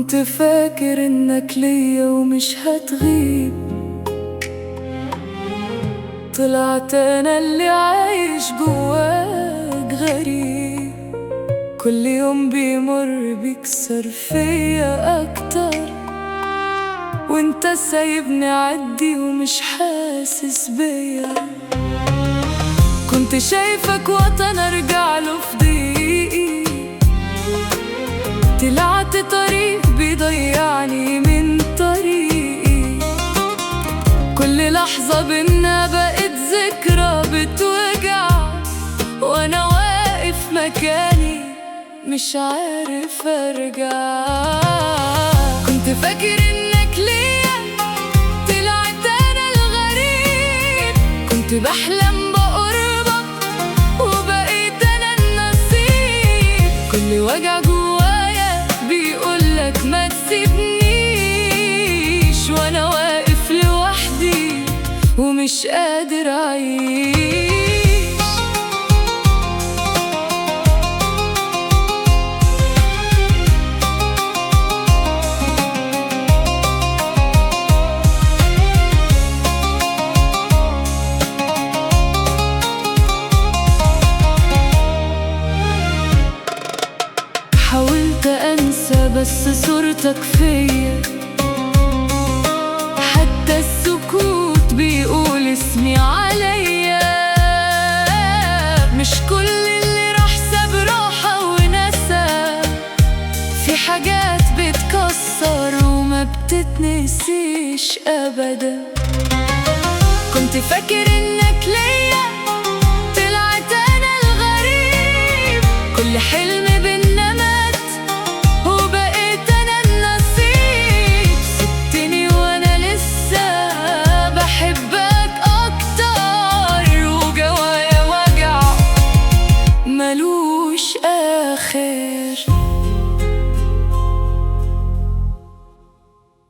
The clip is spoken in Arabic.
كنت فاكر انك ليا ومش هتغيب، طلعت انا اللي عايش جواك غريب. كل يوم بيمر بيكسر فيا اكتر، وانت سايبني عدي ومش حاسس بيا. كنت شايفك وطن ارجع له في ضيقي، طلعت طريق بيضيعني من طريقي. كل لحظة بينا بقت ذكرى بتوجع، وانا واقف مكاني مش عارف ارجع. كنت فاكر انك ليا، طلعت انا الغريب. كنت بحلم بقربك وبقيت انا النصيب. كل وجع جوايا بيقولك ما تسيبنيش، وانا واقف لوحدي ومش قادر اعيش. حاولت انسى بس صورتك فيا، حتى السكوت بيقول اسمي عليا. مش كل اللي راح ساب راحة ونسى، في حاجات بتكسر وما بتتنسيش ابدا. كنت فاكر انك ليا، طلعت انا الغريب. كل حلم